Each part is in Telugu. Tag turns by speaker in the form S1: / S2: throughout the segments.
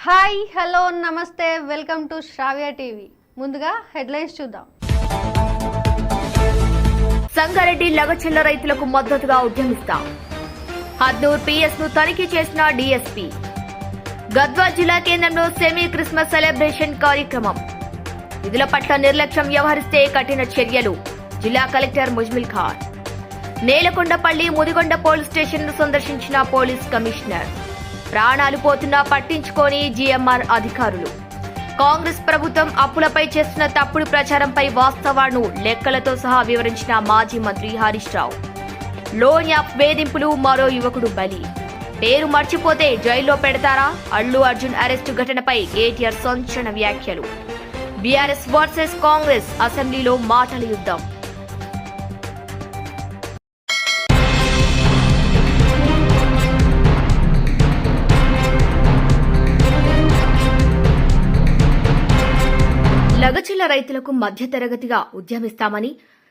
S1: హాయ్ హలో నమస్తే వెల్కమ్ టు శ్రావ్య టీవీ. ముందుగా హెడ్లైన్స్ చూద్దాం.
S2: సంగారెడ్డి లగచల్ల రైతులకు మద్దతుగా ఉద్యమిస్తాం. హద్నూర్ పిఎస్ ను తనిఖీ చేసిన డీఎస్పీ. గద్వాల్ జిల్లా కేంద్రంలో సెమీ క్రిస్మస్ సెలబ్రేషన్ కార్యక్రమం. విధుల పట్ల నిర్లక్ష్యం వ్యవహరిస్తే కఠిన చర్యలు. జిల్లా collector Muzammil Khan. Nelakondapalli Mudigonda police station ను సందర్శించిన పోలీస్ కమిషనర్. ప్రాణాలు పోతున్నా పట్టించుకోని జీఎంఆర్ అధికారులు. కాంగ్రెస్ ప్రభుత్వం అప్పులపై చేస్తున్న తప్పుడు ప్రచారంపై వాస్తవాలను లెక్కలతో సహా వివరించిన మాజీ మంత్రి హరీష్ రావు. లోన్ యాప్ వేధింపులు, మరో యువకుడు బలి. పేరు మర్చిపోతే జైల్లో పెడతారా? అల్లు అర్జున్ అరెస్టు ఘటనపై కేటీఆర్ సంచలన వ్యాఖ్యలు. బీఆర్ఎస్ వర్సెస్ కాంగ్రెస్ అసెంబ్లీలో మాటల యుద్ధం. లగచల్ల రైతులకు మధ్యతరగతిగా ఉద్యమిస్తామని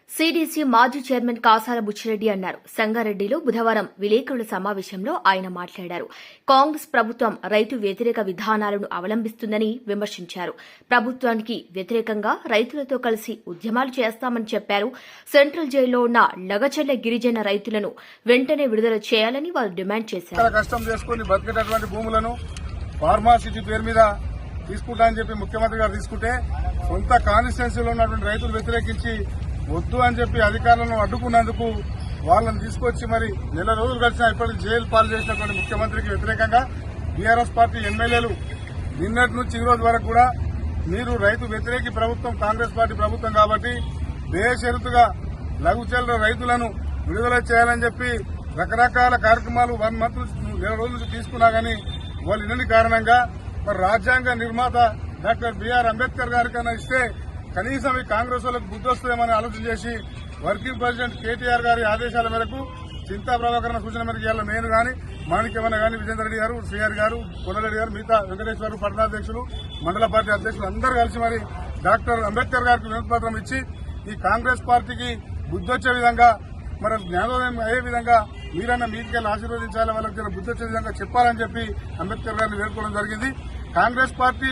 S2: సీడీసీ మాజీ చైర్మన్ కాసాల బుచ్చిరెడ్డి అన్నారు. సంగారెడ్డిలో బుధవారం విలేకరుల సమావేశంలో ఆయన మాట్లాడారు. కాంగ్రెస్ ప్రభుత్వం రైతు వ్యతిరేక విధానాలను అవలంబిస్తుందని విమర్శించారు. ప్రభుత్వానికి వ్యతిరేకంగా రైతులతో కలిసి ఉద్యమాలు చేస్తామని చెప్పారు. సెంట్రల్ జైల్లో ఉన్న లగచల్ల గిరిజన రైతులను వెంటనే విడుదల చేయాలని వారు డిమాండ్ చేశారు.
S3: కష్టం చేసుకుని బతికేటటువంటి భూములను ఫార్మాసిటీ పేరు మీద తీసుకుంటా అని చెప్పి ముఖ్యమంత్రి గారు తీసుకుంటే సొంత కాన్స్టిట్యున్సీలో ఉన్నటువంటి రైతులు వ్యతిరేకించి వద్దు అని చెప్పి అధికారులను అడ్డుకున్నందుకు వాళ్ళని తీసుకొచ్చి మరి నెల రోజులు కలిసినా ఇప్పటికి జైలు పాలు చేసినటువంటి ముఖ్యమంత్రికి వ్యతిరేకంగా బీఆర్ఎస్ పార్టీ ఎమ్మెల్యేలు నిన్నటి నుంచి ఈ రోజు వరకు కూడా మీరు రైతు వ్యతిరేకి ప్రభుత్వం, కాంగ్రెస్ పార్టీ ప్రభుత్వం కాబట్టి బేషరతుగా లఘుచల్ల రైతులను విడుదల చేయాలని చెప్పి రకరకాల కార్యక్రమాలు 1 మంత్ నెల రోజుల నుంచి తీసుకున్నా గానీ వాళ్ళు ఇన్ని కారణంగా మరి రాజ్యాంగ నిర్మాత డాక్టర్ బిఆర్ అంబేద్కర్ గారికైనా ఇస్తే కనీసం ఈ కాంగ్రెస్ వాళ్ళకు బుద్ధి వస్తుందేమని ఆలోచన చేసి వర్కింగ్ ప్రెసిడెంట్ కేటీఆర్ గారి ఆదేశాల మేరకు చింతా ప్రభాకరణ సూచన మేరకు ఇవాళ నేను గాని మాణిక్యమన్న గాని విజేందర్ రెడ్డి గారు, శ్రీహరి గారు, కొండరెడ్డి గారు, మిగతా వెంకటేశ్వర పట్టణాధ్యక్షులు, మండల పార్టీ అధ్యక్షులు అందరూ కలిసి మరి డాక్టర్ అంబేద్కర్ గారికి వినతిపత్రం ఇచ్చి ఈ కాంగ్రెస్ పార్టీకి బుద్ధి వచ్చే విధంగా మరి జ్ఞానోదయం అయ్యే విధంగా మీరన్నా మీదికెళ్ళి ఆశీర్వదించాలి, వాళ్ళకి బుద్ధి వచ్చే విధంగా చెప్పాలని చెప్పి అంబేద్కర్ గారిని వేడుకోవడం జరిగింది. Congress party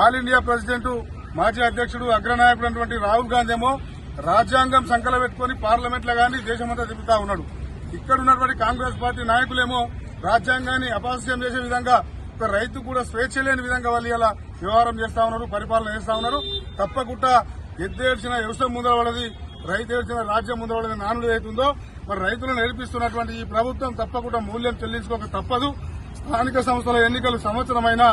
S3: all India president, మాజీ అధ్యక్షుడు, అగ్రనాయకుడు అటువంటి రాహుల్ గాంధీ ఏమో రాజ్యాంగం సంకల పెట్టుకుని పార్లమెంట్ లో గానీ దేశమంతా తిరుగుతా ఉన్నాడు. ఇక్కడ ఉన్నటువంటి కాంగ్రెస్ పార్టీ నాయకులేమో రాజ్యాంగాన్ని అపహాస్యం చేసే విధంగా, ఒక రైతు కూడా స్వేచ్ఛ లేని విధంగా వాళ్ళు ఇలా వ్యవహారం చేస్తా ఉన్నారు, పరిపాలన చేస్తా ఉన్నారు. తప్పకుండా ఎద్దేడ్చిన వ్యవసాయం ముందరవడది, రైతు ఏడ్చిన రాజ్యం ముందరవడది నానుడు అవుతుందో మరి రైతులను నేర్పిస్తున్నటువంటి ఈ ప్రభుత్వం తప్పకుండా మూల్యం చెల్లించుకోక తప్పదు. స్థానిక సంస్థల ఎన్నికలు సంవత్సరమైనా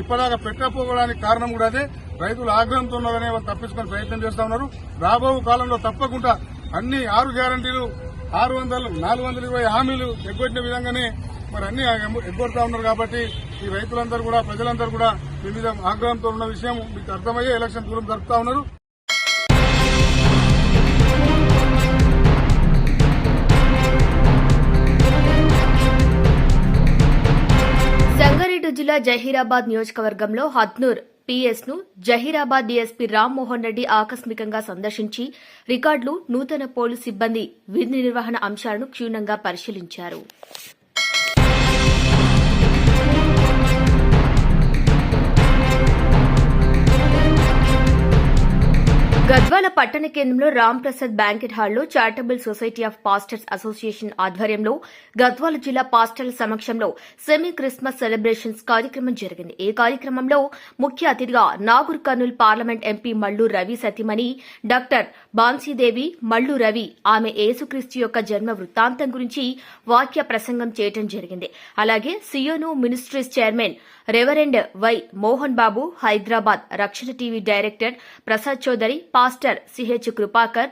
S3: ఇప్పటిదాకా పెట్టకపోవడానికి కారణం కూడా అదే. రైతులు ఆగ్రహంతో ఉన్నారనే వాళ్ళు తప్పించుకునే ప్రయత్నం చేస్తా ఉన్నారు. రాబో కాలంలో తప్పకుండా అన్ని 6 గ్యారంటీలు, 600, 420 హామీలు ఎగ్గొట్టిన విధంగానే మరి అన్ని ఎగ్గొడతా ఉన్నారు. కాబట్టి ఈ రైతులందరూ కూడా, ప్రజలందరూ కూడా మీ మీద ఆగ్రహంతో ఉన్న విషయం మీకు అర్థమయ్యే ఎలక్షన్ దూరం జరుపుతా ఉన్నారు.
S2: సంగారెడ్డి జిల్లా జహీరాబాద్ నియోజకవర్గంలో హద్నూర్ పిఎస్ ను జహీరాబాద్ డీఎస్పీ రామ్మోహన్ రెడ్డి ఆకస్మికంగా సందర్శించి రికార్డులు, నూతన పోలీసు సిబ్బంది విధి నిర్వహణ అంశాలను క్షుణ్ణంగా పరిశీలించారు. గద్వాల పట్టణ కేంద్రంలో రాంప్రసాద్ బ్యాంకెట్ హాల్లో charitable society of pastors association ఆధ్వర్యంలో గద్వాల జిల్లా పాస్టర్ల సమక్షంలో సెమీ క్రిస్మస్ సెలబ్రేషన్స్ కార్యక్రమం జరిగింది. ఈ కార్యక్రమంలో ముఖ్య అతిథిగా నాగూర్ కర్నూల్ పార్లమెంట్ ఎంపీ మల్లు రవి సతీమణి డాక్టర్ బాన్సీదేవి మల్లు రవి ఆమె యేసుక్రీస్తు యొక్క జన్మ వృత్తాంతం గురించి వాక్య ప్రసంగం చేయడం జరిగింది. అలాగే Zion ministries chairman reverend Y Mohan Babu, Hyderabad Rakshana TV director Prasad Chowdary, pastor CH Krupakar,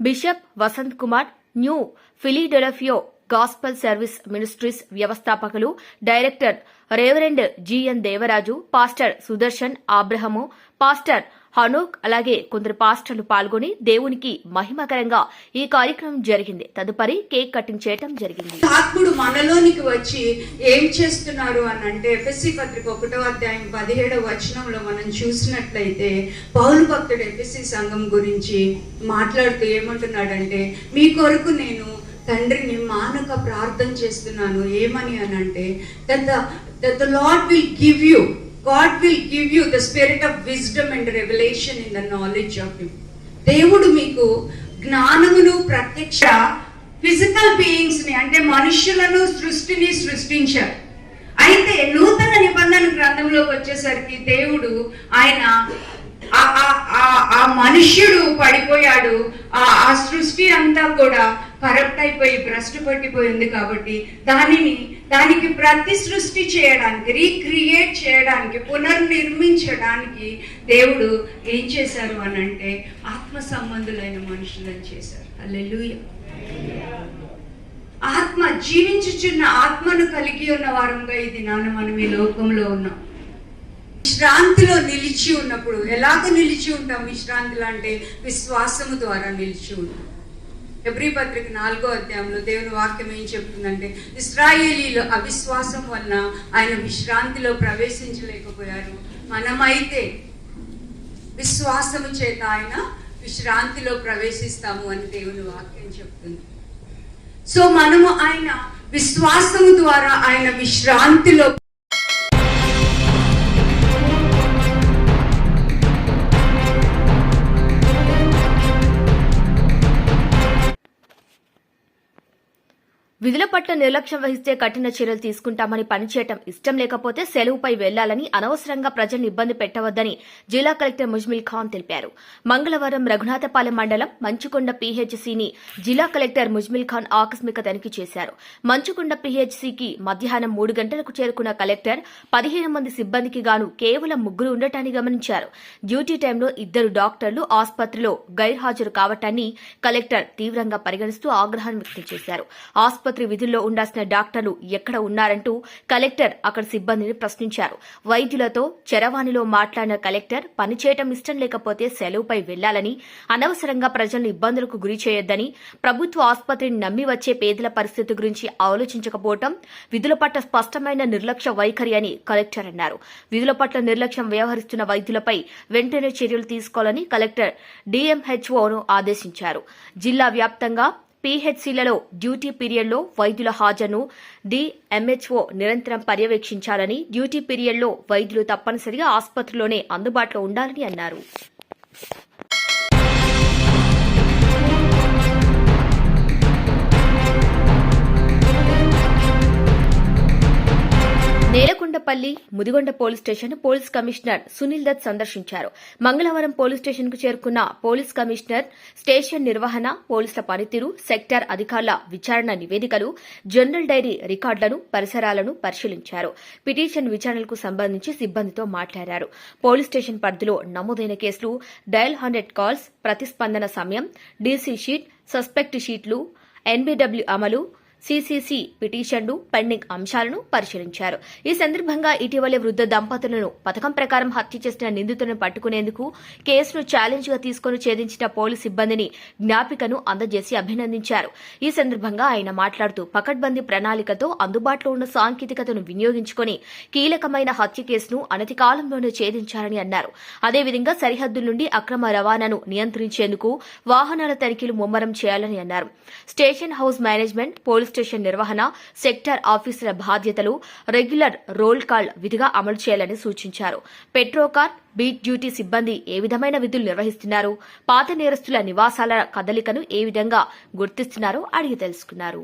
S2: bishop Vasanth Kumar, New Philadelphia gospel service ministries వ్యవస్థాపకులు director reverend GN Devaraju, pastor Sudarshan Abraham, pastor Hanok అలాగే కొందరు పాస్టర్లు పాల్గొని దేవునికి మహిమకరంగా ఈ కార్యక్రమం జరిగింది. తదుపరి కేక్ కటింగ్ చేయడం జరిగింది.
S4: ఆత్ముడు మనలోనికి వచ్చి ఏం చేస్తున్నారు అని అంటే ఎఫెసీ పత్రిక 1వ అధ్యాయం 17వ వచనంలో మనం చూసినట్లయితే పౌలు భక్తుడు ఎఫెసీ సంఘం గురించి మాట్లాడుతూ ఏమంటున్నాడంటే, మీ కొరకు నేను తండ్రిని మానక ప్రార్థన చేస్తున్నాను. ఏమని అని అంటే, that the Lord will give you God will give you the spirit of wisdom and revelation in the knowledge of Him. దేవుడు మీకు జ్ఞానమును ప్రత్యక్ష ఫిజికల్ బీయింగ్స్ ని అంటే మనుషులను సృష్టిని సృష్టించారు. అయితే నూతన నిబంధన గ్రంథంలోకి వచ్చేసరికి దేవుడు ఆయన ఆ మనుష్యుడు పడిపోయాడు, ఆ సృష్టి అంతా కూడా కరప్ట్ అయిపోయి భ్రష్టు పట్టిపోయింది. కాబట్టి దానికి ప్రతి సృష్టి చేయడానికి, రీక్రియేట్ చేయడానికి, పునర్నిర్మించడానికి దేవుడు ఏం చేశారు అని అంటే ఆత్మ సంబంధులైన మనుషులను చేశారు. హల్లెలూయా. ఆత్మ జీవించుచున్న ఆత్మను కలిగి ఉన్న వారంగా ఈ దినాన మనం ఈ లోకంలో ఉన్నాం. విశ్రాంతిలో నిలిచి ఉన్నప్పుడు ఎలాగ నిలిచి ఉంటాం? విశ్రాంతిలో అంటే విశ్వాసము ద్వారా నిలిచి ఉంటాం. హెబ్రీ పత్రిక 4వ అధ్యాయంలో దేవుని వాక్యం ఏం చెప్తుందంటే, ఇశ్రాయేలీలు అవిశ్వాసం వలన ఆయన విశ్రాంతిలో ప్రవేశించలేకపోయారు, మనమైతే విశ్వాసము చేత ఆయన విశ్రాంతిలో ప్రవేశిస్తాము అని దేవుని వాక్యం చెప్తుంది. సో మనము ఆయన విశ్వాసము ద్వారా ఆయన విశ్రాంతిలో
S2: విధుల పట్ల నిర్లక్ష్యం వహిస్తే కఠిన చర్యలు తీసుకుంటామని, పనిచేయటం ఇష్టం లేకపోతే సెలవుపై వెళ్లాలని, అనవసరంగా ప్రజలను ఇబ్బంది పెట్టవద్దని జిల్లా కలెక్టర్ ముజ్మిల్ ఖాన్ తెలిపారు. మంగళవారం రఘునాథపాలెం మండలం మంచుకొండ పీహెచ్సీని జిల్లా కలెక్టర్ ముజ్మిల్ ఖాన్ ఆకస్మిక తనిఖీ చేశారు. మంచుకొండ పీహెచ్సీకి మధ్యాహ్నం 3 గంటలకు చేరుకున్న కలెక్టర్ 15 మంది సిబ్బందికి గాను కేవలం 3 ఉండటాన్ని గమనించారు. డ్యూటీ టైంలో 2 డాక్టర్లు ఆసుపత్రిలో గైర్హాజరు కావటాన్ని కలెక్టర్ తీవ్రంగా పరిగణిస్తూ ఆగ్రహాన్ని వ్యక్తం చేశారు. ఆసుపత్రి విధుల్లో ఉండాల్సిన డాక్టర్లు ఎక్కడ ఉన్నారంటూ కలెక్టర్ అక్కడ సిబ్బందిని ప్రశ్నించారు. వైద్యులతో చరవాణిలో మాట్లాడిన కలెక్టర్ పనిచేయటం ఇష్టం లేకపోతే సెలవుపై వెళ్లాలని, అనవసరంగా ప్రజలను ఇబ్బందులకు గురి చేయొద్దని, ప్రభుత్వ ఆసుపత్రిని నమ్మి వచ్చే పేదల పరిస్థితి గురించి ఆలోచించకపోవడం విధుల పట్ల స్పష్టమైన నిర్లక్ష్య వైఖరి అని కలెక్టర్ అన్నారు. విధుల పట్ల నిర్లక్ష్యం వ్యవహరిస్తున్న వైద్యులపై వెంటనే చర్యలు తీసుకోవాలని కలెక్టర్ డీఎంహెచ్ఓను ఆదేశించారు. జిల్లా వ్యాప్తంగా పీహెచ్సీలలో డ్యూటీ పీరియడ్లో వైద్యుల హాజరును డీఎంహెచ్ఓ నిరంతరం పర్యవేక్షించాలని, డ్యూటీ పీరియడ్లో వైద్యులు తప్పనిసరిగా ఆసుపత్రిలోనే అందుబాటులో ఉండాలని అన్నారు. Nelakondapalli Mudigonda police station police commissioner Sunil Dutt సందర్శించారు. మంగళవారం పోలీస్ స్టేషన్కు చేరుకున్న పోలీస్ కమిషనర్ స్టేషన్ నిర్వహణ, పోలీసుల పనితీరు, సెక్టార్ అధికారుల విచారణ నివేదికలు, జనరల్ డైరీ రికార్డులను, పరిసరాలను పరిశీలించారు. పిటిషన్ విచారణలకు సంబంధించి సిబ్బందితో మాట్లాడారు. పోలీస్ స్టేషన్ పరిధిలో నమోదైన కేసులు, డయల్ 100 కాల్స్, ప్రతిస్పందన సమయం, డీసీ షీట్, సస్పెక్ట్ షీట్లు, ఎన్బీడబ్ల్యూ అమలు, సీసీసీ పిటిషన్లు, పెండింగ్ అంశాలను పరిశీలించారు. ఈ సందర్భంగా ఇటీవలే వృద్ధ దంపతులను పథకం ప్రకారం హత్య చేసిన నిందితులను పట్టుకునేందుకు కేసును ఛాలెంజ్ గా తీసుకుని ఛేదించిన పోలీసు సిబ్బందిని జ్ఞాపికను అందజేసి అభినందించారు. ఈ సందర్భంగా ఆయన మాట్లాడుతూ పకడ్బందీ ప్రణాళికతో అందుబాటులో ఉన్న సాంకేతికతను వినియోగించుకుని కీలకమైన హత్య కేసును అనతి కాలంలోనే ఛేదించారని అన్నారు. అదేవిధంగా సరిహద్దుల నుండి అక్రమ రవాణాను నియంత్రించేందుకు వాహనాల తనిఖీలు ముమ్మరం చేయాలని అన్నారు. Station house management, police station నిర్వహణ, సెక్టార్ ఆఫీసర్ల బాధ్యతలు, రెగ్యులర్ రోల్ కాల్ విధిగా అమలు చేయాలని సూచించారు. పెట్రోకార్, బీట్ డ్యూటీ సిబ్బంది ఏ విధమైన విధులు నిర్వహిస్తున్నారు, పాత నేరస్తుల నివాసాల కదలికను ఏ విధంగా గుర్తిస్తున్నారో అడిగి తెలుసుకున్నారు.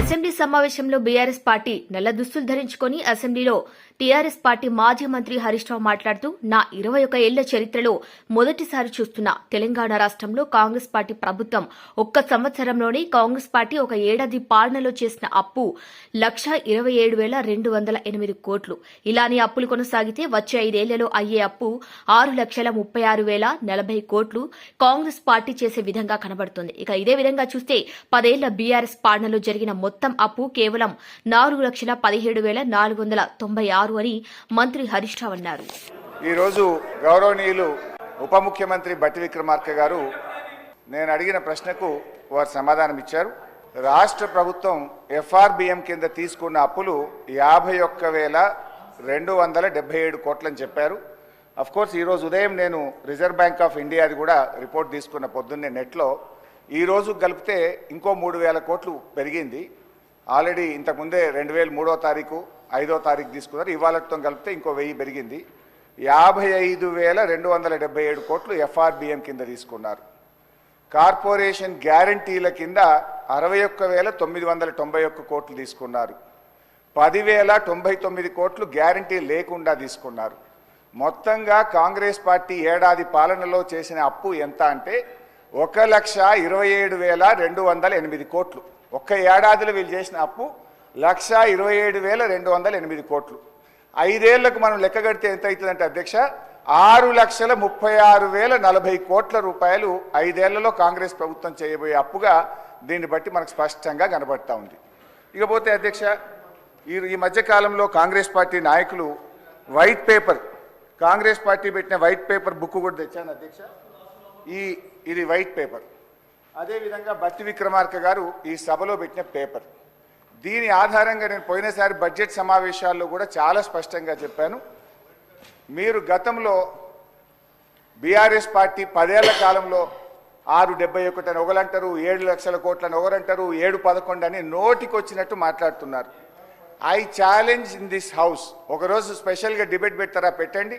S2: అసెంబ్లీ సమావేశంలో బీఆర్ఎస్ పార్టీ నల్ల దుస్తులు ధరించుకుని అసెంబ్లీలో టీఆర్ఎస్ పార్టీ మాజీ మంత్రి హరీష్ రావు మాట్లాడుతూ, నా 21 ఏళ్ల చరిత్రలో మొదటిసారి చూస్తున్న తెలంగాణ రాష్ట్రంలో కాంగ్రెస్ పార్టీ ప్రభుత్వం ఒక్క సంవత్సరంలోనే కాంగ్రెస్ పార్టీ ఒక ఏడాది పాలనలో చేసిన అప్పు 1,27,208 కోట్లు. ఇలానే అప్పులు కొనసాగితే వచ్చే 5 ఏళ్లలో అయ్యే అప్పు 6,36,040 కోట్లు కాంగ్రెస్ పార్టీ చేసే విధంగా కనబడుతుంది. ఇక ఇదే విధంగా చూస్తే 10 ఏళ్ల బీఆర్ఎస్ పాలనలో జరిగిన మొత్తం అప్పు కేవలం 4,17,496 అని మంత్రి హరీష్ రావు అన్నారు.
S5: ఈరోజు గౌరవనీయులు ఉప ముఖ్యమంత్రి బట్టి విక్రమార్క గారు నేను అడిగిన ప్రశ్నకు వారు సమాధానం ఇచ్చారు. రాష్ట్ర ప్రభుత్వం ఎఫ్ఆర్బిఎం కింద తీసుకున్న అప్పులు 51,277 కోట్లని చెప్పారు. అఫ్ కోర్స్ ఈరోజు ఉదయం నేను రిజర్వ్ బ్యాంక్ ఆఫ్ ఇండియాది కూడా రిపోర్ట్ తీసుకున్న పొద్దున్నే నెట్లో ఈ రోజు కలిపితే ఇంకో 3,000 కోట్లు పెరిగింది. ఆల్రెడీ ఇంతకుముందే 2003వ తారీఖు 5వ తారీఖు తీసుకున్నారు. ఇవాళతో కలిపితే ఇంకో 1000 పెరిగింది. 55,277 కోట్లు FRBM కింద తీసుకున్నారు. కార్పొరేషన్ గ్యారంటీల కింద 61,991 కోట్లు తీసుకున్నారు. 10,099 కోట్లు గ్యారంటీ లేకుండా తీసుకున్నారు. మొత్తంగా కాంగ్రెస్ పార్టీ ఏడాది పాలనలో చేసిన అప్పు ఎంత అంటే 1,27,208 కోట్లు. ఒక్క ఏడాదిలో వీళ్ళు చేసిన అప్పు 1,27,208 కోట్లు. 5 ఏళ్లకు మనం లెక్క కడితే ఎంత అవుతుందంటే అధ్యక్ష 6,36,040 కోట్ల రూపాయలు 5 ఏళ్లలో కాంగ్రెస్ ప్రభుత్వం చేయబోయే అప్పుగా దీన్ని బట్టి మనకు స్పష్టంగా కనబడతా ఉంది. ఇకపోతే అధ్యక్ష ఈ మధ్యకాలంలో కాంగ్రెస్ పార్టీ నాయకులు వైట్ పేపర్, కాంగ్రెస్ పార్టీ పెట్టిన వైట్ పేపర్ బుక్ కూడా తెచ్చాను అధ్యక్ష. ఇది వైట్ పేపర్. అదేవిధంగా బట్టి విక్రమార్క గారు ఈ సభలో పెట్టిన పేపర్. దీని ఆధారంగా నేను పోయినసారి బడ్జెట్ సమావేశాల్లో కూడా చాలా స్పష్టంగా చెప్పాను. మీరు గతంలో బీఆర్ఎస్ పార్టీ 10 ఏళ్ల కాలంలో 671 అని ఒకరంటారు, 7 లక్షల కోట్లని ఒకరంటారు, 711 అని నోటికొచ్చినట్టు మాట్లాడుతున్నారు. I challenge in this house, ఒకరోజు స్పెషల్గా డిబేట్ పెడతారా పెట్టండి,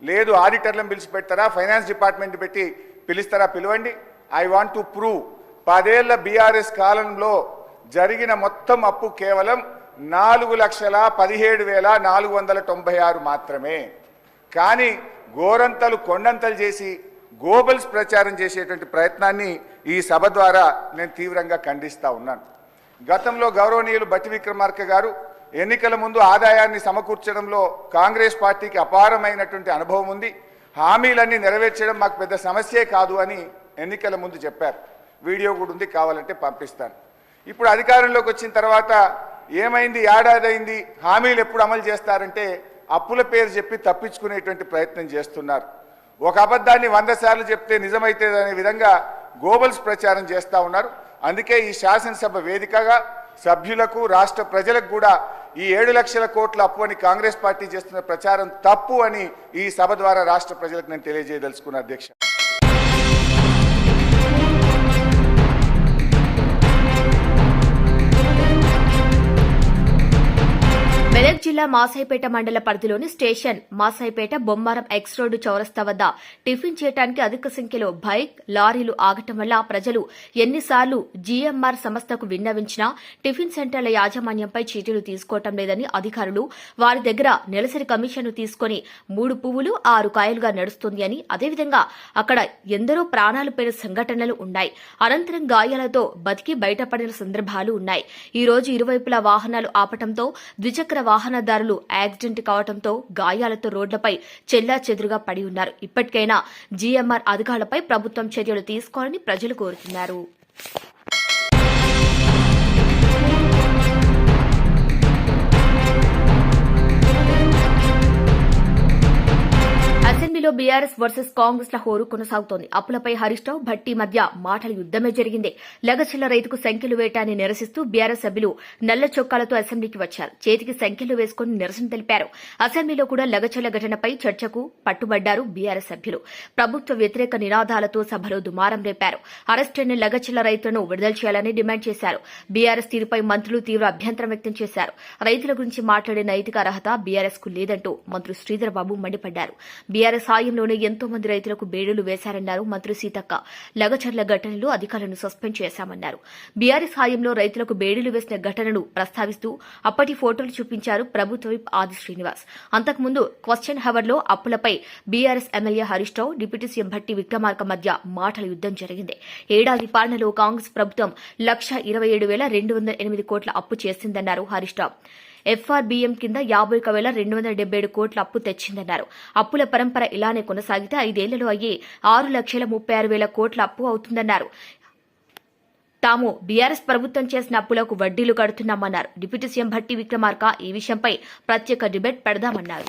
S5: లేదు ఆడిటర్లను పిలిచి పెడతారా, ఫైనాన్స్ డిపార్ట్మెంట్ పెట్టి పిలుస్తారా పిలవండి. ఐ వాంట్ టు ప్రూవ్ 10 ఏళ్ల బీఆర్ఎస్ కాలంలో జరిగిన మొత్తం అప్పు కేవలం 4,17,496 మాత్రమే. కానీ గోరంతలు కొండంతలు చేసి గోబల్స్ ప్రచారం చేసేటువంటి ప్రయత్నాన్ని ఈ సభ ద్వారా నేను తీవ్రంగా ఖండిస్తూ ఉన్నాను. గతంలో గౌరవనీయులు బట్టి విక్రమార్క గారు ఎన్నికల ముందు ఆదాయాన్ని సమకూర్చడంలో కాంగ్రెస్ పార్టీకి అపారమైనటువంటి అనుభవం ఉంది, హామీలన్నీ నెరవేర్చడం మాకు పెద్ద సమస్యే కాదు అని ఎన్నికల ముందు చెప్పారు. వీడియో కూడా ఉంది, కావాలంటే పంపిస్తాను. ఇప్పుడు అధికారంలోకి వచ్చిన తర్వాత ఏమైంది, ఏడాది అయింది, హామీలు ఎప్పుడు అమలు చేస్తారంటే అప్పుల పేరు చెప్పి తప్పించుకునేటువంటి ప్రయత్నం చేస్తున్నారు. ఒక అబద్ధాన్ని 100 సార్లు చెప్తే నిజమైతే అనే విధంగా గోబల్స్ ప్రచారం చేస్తూ ఉన్నారు. అందుకే ఈ శాసనసభ వేదికగా సభ్యులకు రాష్ట్ర ప్రజలకు కూడా ఈ 7 లక్షల కోట్ల అప్పు అని కాంగ్రెస్ పార్టీ చేస్తున్న ప్రచారం తప్పు అని ఈ సభ ద్వారా రాష్ట్ర ప్రజలకు నేను తెలియజేయదలుచుకున్నా అధ్యక్ష.
S2: మెదక్ జిల్లా మాసాయిపేట మండల పరిధిలోని station Masaipet Bommaram X road చౌరస్తా వద్ద టిఫిన్ చేయడానికి అధిక సంఖ్యలో బైక్, లారీలు ఆగటం వల్ల ప్రజలు ఎన్నిసార్లు జీఎంఆర్ సంస్థకు విన్నవించినా టిఫిన్ సెంటర్ల యాజమాన్యంపై చర్యలు తీసుకోవటం లేదని అధికారులు వారి దగ్గర నెలసరి కమిషన్ను తీసుకుని 3 పువ్వులు 6 కాయలుగా నడుస్తుంది అని, అదేవిధంగా అక్కడ ఎందరో ప్రాణాలు పోయిన సంఘటనలు ఉన్నాయి. అనంతరం గాయాలతో బతికి బయటపడిన సందర్భాలు ఉన్నాయి. ఈ రోజు ఇరువైపులా వాహనాలు ఆపటంతో ద్విచక్ర వాహనదారులు యాక్సిడెంట్ కావడంతో గాయాలతో రోడ్లపై చెల్లాచెదురుగా పడి ఉన్నారు. ఇప్పటికైనా జీఎంఆర్ అధికారులపై ప్రభుత్వం చర్యలు తీసుకోవాలని ప్రజలు కోరుతున్నారు. అసెంబ్లీలో బీఆర్ఎస్ వర్సెస్ కాంగ్రెస్ ల హోరు కొనసాగుతోంది. అప్పులపై హరీష్ రావు, భట్టి మధ్య మాటల యుద్దమే జరిగింది. లగచిల్ల రైతుకు సంఖ్యలు వేయటాన్ని నిరసిస్తూ బీఆర్ఎస్ సభ్యులు నల్ల చొక్కాలతో అసెంబ్లీకి వచ్చారు. చేతికి సంఖ్యలు వేసుకుని నిరసన తెలిపారు. అసెంబ్లీలో కూడా లగచిల్ల ఘటనపై చర్చకు పట్టుబడ్డారు బీఆర్ఎస్ సభ్యులు. ప్రభుత్వ వ్యతిరేక నినాదాలతో సభలో దుమారం రేపారు. అరెస్టైన లగచిల్ల రైతులను విడుదల చేయాలని డిమాండ్ చేశారు. బీఆర్ఎస్ తీరుపై మంత్రులు తీవ్ర అభ్యంతరం వ్యక్తం చేశారు. రైతుల గురించి మాట్లాడే నైతిక అర్హత బీఆర్ఎస్ కు లేదంటూ మంత్రి శ్రీధర్ బాబు మండిపడ్డారు. బీఆర్ఎస్ సాయంలోనే ఎంతో మంది రైతులకు బేడులు వేశారన్నారు మంత్రి సీతక్క. లగచర్ల ఘటనలో అధికారులను సస్పెండ్ చేశామన్నారు. బీఆర్ఎస్ సాయంలో రైతులకు బేడులు వేసిన ఘటనను ప్రస్తావిస్తూ అప్పటి ఫోటోలు చూపించారు ప్రభుత్వ విప్ ఆది శ్రీనివాస్. అంతకుముందు క్వశ్చన్ హవర్లో అప్పులపై BRS MLA Harish Rao, deputy CM Bhatti Vikramarka మధ్య మాటల యుద్దం జరిగింది. ఏడాది పాలనలో కాంగ్రెస్ ప్రభుత్వం 1,27,208 కోట్ల అప్పు చేసిందన్నారు హరీష్ రావు. ఎఫ్ఆర్బీఎం కింద 51,277 కోట్ల అప్పు తెచ్చిందన్నారు. అప్పుల పరంపర ఇలానే కొనసాగితే 5 ఏళ్లలో అయ్యి 6,36,000 కోట్ల అప్పు అవుతుందన్నారు. తాము బీఆర్ఎస్ ప్రభుత్వం చేసిన అప్పులకు వడ్డీలు కడుతున్నామన్నారు. డిప్యూటీ సీఎం భట్టి విక్రమార్క ఈ విషయంపై ప్రత్యేక డిబేట్ పెడదామన్నారు.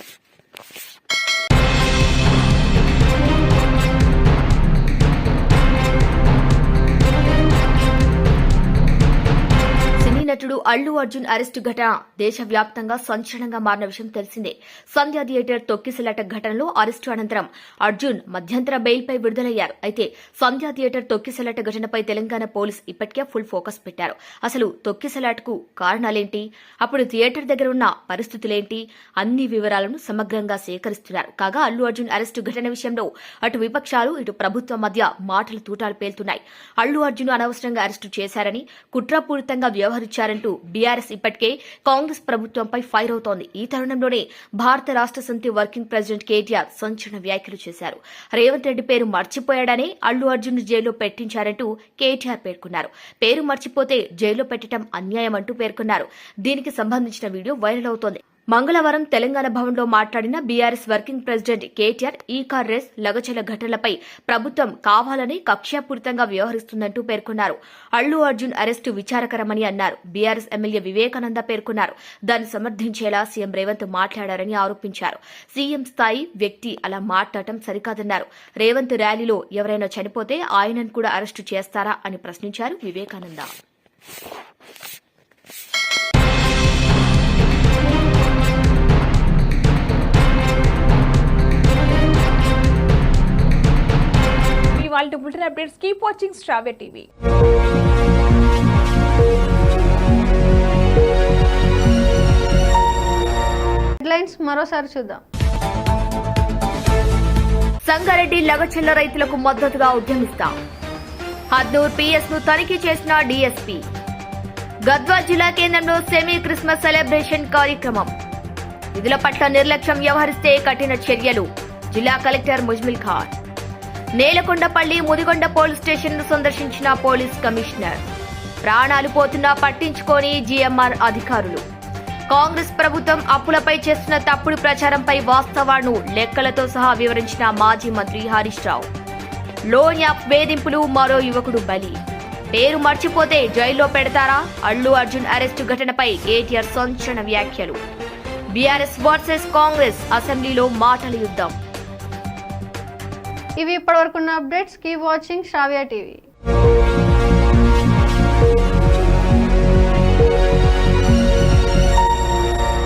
S2: నటుడు అల్లు అర్జున్ అరెస్టు ఘటన దేశవ్యాప్తంగా సంచలనంగా మారిన విషయం తెలిసిందే. సంధ్య థియేటర్ తొక్కిసలాట ఘటనలో అరెస్టు అనంతరం అర్జున్ మధ్యంతర బెయిల్పై విడుదలయ్యారు. అయితే సంధ్య థియేటర్ తొక్కిసలాట ఘటనపై తెలంగాణ పోలీసు ఇప్పటికే ఫుల్ ఫోకస్ పెట్టారు. అసలు తొక్కిసలాటకు కారణాలేంటి, అప్పుడు థియేటర్ దగ్గర ఉన్న పరిస్థితులేంటి, అన్ని వివరాలను సమగ్రంగా సేకరిస్తున్నారు. కాగా అల్లు అర్జున్ అరెస్టు ఘటన విషయంలో అటు విపక్షాలు ఇటు ప్రభుత్వం మధ్య మాటల తూటాలు పేలుతున్నాయి. అల్లు అర్జున్ అనవసరంగా అరెస్టు చేశారని, కుట్రపూరితంగా వ్యవహరించారంటూ బీఆర్ఎస్ ఇప్పటికే కాంగ్రెస్ ప్రభుత్వంపై ఫైర్ అవుతోంది. ఈ తరుణంలోనే భారత రాష్ట్ర సమితి వర్కింగ్ ప్రెసిడెంట్ కేటీఆర్ సంచలన వ్యాఖ్యలు చేశారు. రేవంత్ రెడ్డి పేరు మర్చిపోయాడనే అల్లు అర్జున్ జైల్లో పెట్టించారంటూ కేటీఆర్ పేర్కొన్నారు. పేరు మర్చిపోతే జైల్లో పెట్టడం అన్యాయం అంటూ పేర్కొన్నారు. దీనికి సంబంధించిన వీడియో వైరల్ అవుతోంది. మంగళవారం తెలంగాణ భవన్లో మాట్లాడిన బీఆర్ఎస్ వర్కింగ్ ప్రెసిడెంట్ కేటీఆర్ ఈ కార్ రేస్, లగచల ఘటనలపై ప్రభుత్వం కావాలని కక్షాపూరితంగా వ్యవహరిస్తుందంటూ పేర్కొన్నారు. అల్లు అర్జున్ అరెస్టు విచారకరమని అన్నారు. బీఆర్ఎస్ ఎమ్మెల్యే వివేకానంద పేర్కొన్నారు. దాన్ని సమర్థించేలా సీఎం రేవంత్ మాట్లాడారని ఆరోపించారు. సీఎం స్థాయి వ్యక్తి అలా మాట్లాడటం సరికాదన్నారు. రేవంత్ ర్యాలీలో ఎవరైనా చనిపోతే ఆయనను కూడా అరెస్టు చేస్తారా అని ప్రశ్నించారు వివేకానంద.
S6: వాళ్ళ బులెటిన్ అప్డేట్స్ కీప్ వాచింగ్ శ్రావ్య టీవీ.
S1: హెడ్లైన్స్ మరోసారి చూద్దాం.
S2: సంగారెడ్డి లగచల్ల రైతులకు మద్దతుగా ఉద్యమిస్తాం. హద్నూర్ పిఎస్ ను తనిఖీ చేసిన డీఎస్పీ. గద్వాల్ జిల్లా కేంద్రంలో సెమీ క్రిస్మస్ సెలబ్రేషన్ కార్యక్రమం. విధుల పట్ల నిర్లక్ష్యం వ్యవహరిస్తే కఠిన చర్యలు. జిల్లా collector Muzammil Khan. Nelakondapalli Mudigonda police station ను సందర్శించిన పోలీస్ కమిషనర్. ప్రాణాలు పోతున్నా పట్టించుకోని జీఎంఆర్ అధికారులు. కాంగ్రెస్ ప్రభుత్వం అప్పులపై చేస్తున్న తప్పుడు ప్రచారంపై వాస్తవాలను లెక్కలతో సహా వివరించిన మాజీ మంత్రి హరీష్ రావు. లోన్ యాప్ వేధింపులు, మరో యువకుడు బలి. పేరు మర్చిపోతే జైల్లో పెడతారా? అల్లు అర్జున్ అరెస్టు ఘటనపై కేటీఆర్ సంచలన వ్యాఖ్యలు. బీఆర్ఎస్ వర్సెస్ కాంగ్రెస్, అసెంబ్లీలో మాటల యుద్ధం.
S1: ఇవి ఇప్పటివరకున్న అప్డేట్స్. కీప్ వాచింగ్ శ్రావ్య టీవీ.